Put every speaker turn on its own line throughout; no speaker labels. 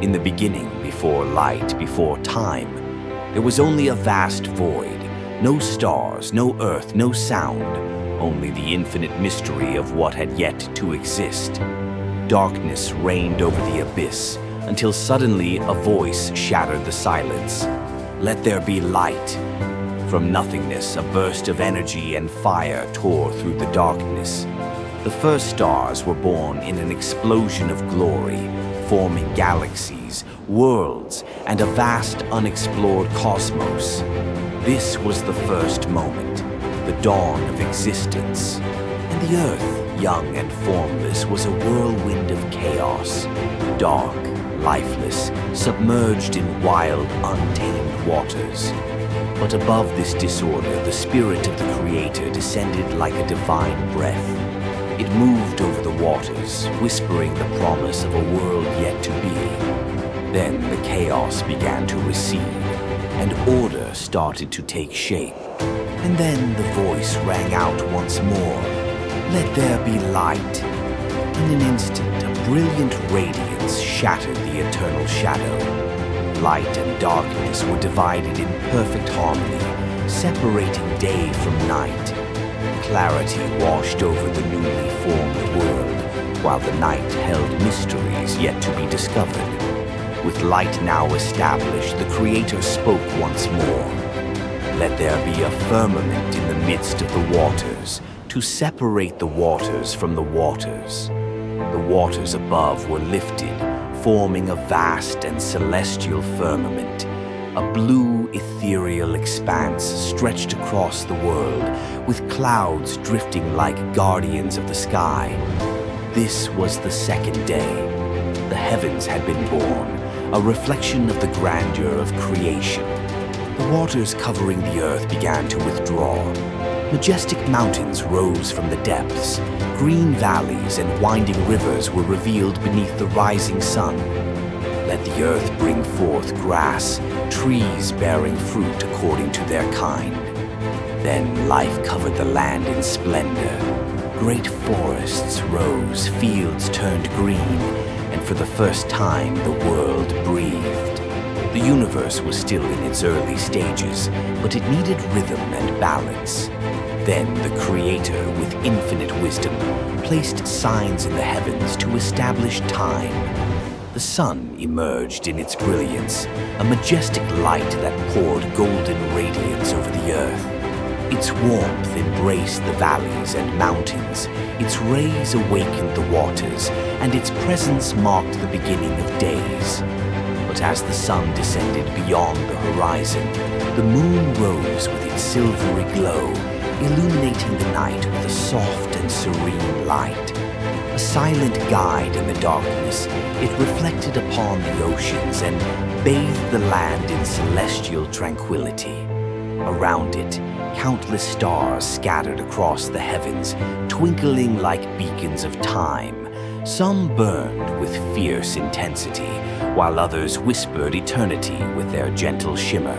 In the beginning, before light, before time, there was only a vast void. No stars, no earth, no sound, only the infinite mystery of what had yet to exist. Darkness reigned over the abyss, until suddenly a voice shattered the silence. Let there be light. From nothingness, a burst of energy and fire tore through the darkness. The first stars were born in an explosion of glory, forming galaxies, worlds, and a vast unexplored cosmos. This was the first moment, the dawn of existence. And the earth, young and formless, was a whirlwind of chaos, dark, lifeless, submerged in wild, untamed waters. But above this disorder, the spirit of the Creator descended like a divine breath. It moved over the waters, whispering the promise of a world yet to be. Then the chaos began to recede, and order started to take shape. And then the voice rang out once more, "Let there be light." In an instant, a brilliant radiance shattered the eternal shadow. Light and darkness were divided in perfect harmony, separating day from night. Clarity washed over the newly formed world, while the night held mysteries yet to be discovered. With light now established, the Creator spoke once more. Let there be a firmament in the midst of the waters, to separate the waters from the waters. The waters above were lifted, forming a vast and celestial firmament. A blue, ethereal expanse stretched across the world, with clouds drifting like guardians of the sky. This was the second day. The heavens had been born, a reflection of the grandeur of creation. The waters covering the earth began to withdraw. Majestic mountains rose from the depths. Green valleys and winding rivers were revealed beneath the rising sun. Let the earth bring forth grass, trees bearing fruit according to their kind. Then life covered the land in splendor. Great forests rose, fields turned green, and for the first time the world breathed. The universe was still in its early stages, but it needed rhythm and balance. Then the Creator, with infinite wisdom, placed signs in the heavens to establish time. The sun emerged in its brilliance, a majestic light that poured golden radiance over the earth. Its warmth embraced the valleys and mountains, its rays awakened the waters, and its presence marked the beginning of days. But as the sun descended beyond the horizon, the moon rose with its silvery glow, illuminating the night with a soft and serene light. A silent guide in the darkness, it reflected upon the oceans and bathed the land in celestial tranquility. Around it, countless stars scattered across the heavens, twinkling like beacons of time. Some burned with fierce intensity, while others whispered eternity with their gentle shimmer.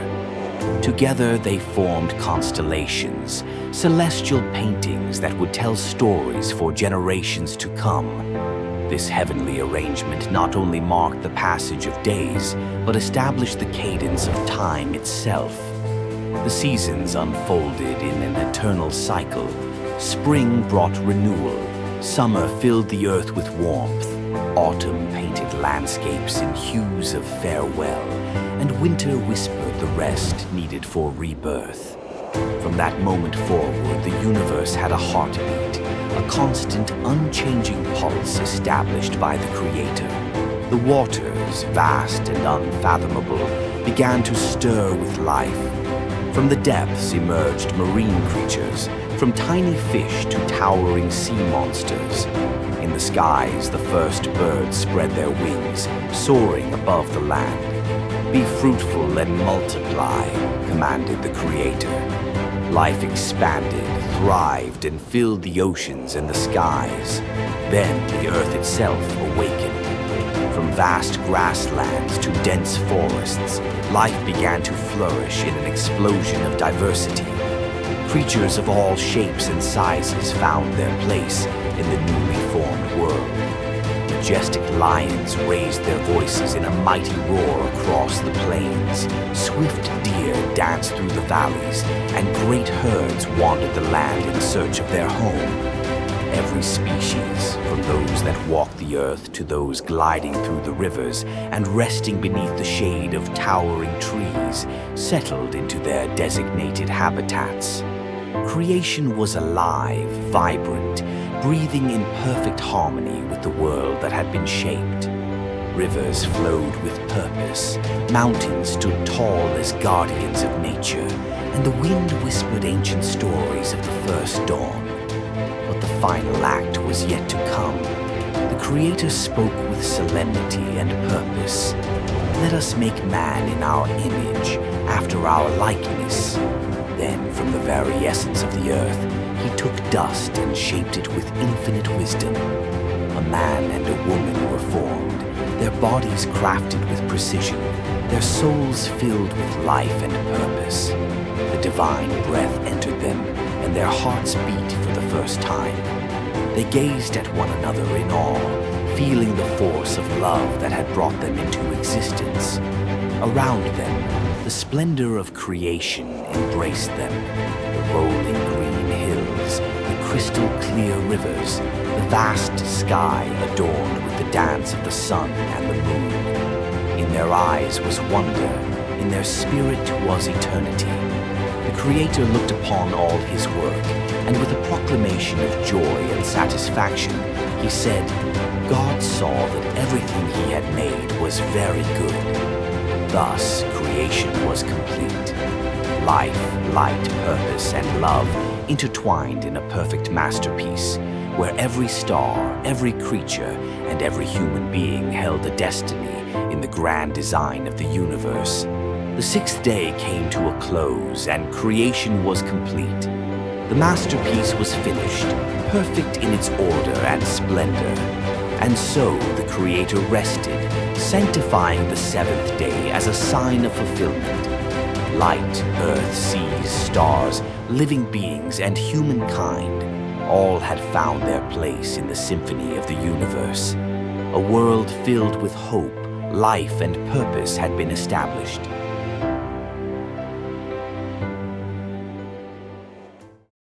Together they formed constellations, celestial paintings that would tell stories for generations to come. This heavenly arrangement not only marked the passage of days, but established the cadence of time itself. The seasons unfolded in an eternal cycle. Spring brought renewal, summer filled the earth with warmth, autumn painted landscapes in hues of farewell, and winter whispered the rest needed for rebirth. From that moment forward, the universe had a heartbeat, a constant, unchanging pulse established by the Creator. The waters, vast and unfathomable, began to stir with life. From the depths emerged marine creatures, from tiny fish to towering sea monsters. In the skies, the first birds spread their wings, soaring above the land. "Be fruitful and multiply," commanded the Creator. Life expanded, thrived, and filled the oceans and the skies. Then the earth itself awakened. From vast grasslands to dense forests, life began to flourish in an explosion of diversity. Creatures of all shapes and sizes found their place in the newly formed world. majestic lions raised their voices in a mighty roar across the plains. Swift deer danced through the valleys, and great herds wandered the land in search of their home. Every species, from those that walk the earth to those gliding through the rivers and resting beneath the shade of towering trees, settled into their designated habitats. Creation was alive, vibrant, breathing in perfect harmony with the world that had been shaped. Rivers flowed with purpose, mountains stood tall as guardians of nature, and the wind whispered ancient stories of the first dawn. But the final act was yet to come. The Creator spoke with solemnity and purpose. Let us make man in our image, after our likeness. Then, from the very essence of the earth, he took dust and shaped it with infinite wisdom. A man and a woman were formed, their bodies crafted with precision, their souls filled with life and purpose. The divine breath entered them, and their hearts beat for the first time. They gazed at one another in awe, feeling the force of love that had brought them into existence. Around them, the splendor of creation embraced them. The rolling green hills, the crystal clear rivers, the vast sky adorned with the dance of the sun and the moon. In their eyes was wonder, in their spirit was eternity. The Creator looked upon all his work, and with a proclamation of joy and satisfaction, he said, God saw that everything he had made was very good. Thus, creation was complete. Life, light, purpose, and love intertwined in a perfect masterpiece, where every star, every creature, and every human being held a destiny in the grand design of the universe. The sixth day came to a close, and creation was complete. The masterpiece was finished, perfect in its order and splendor. And so the Creator rested, sanctifying the seventh day as a sign of fulfillment. Light, earth, seas, stars, living beings, and humankind all had found their place in the symphony of the universe. A world filled with hope, life, and purpose had been established.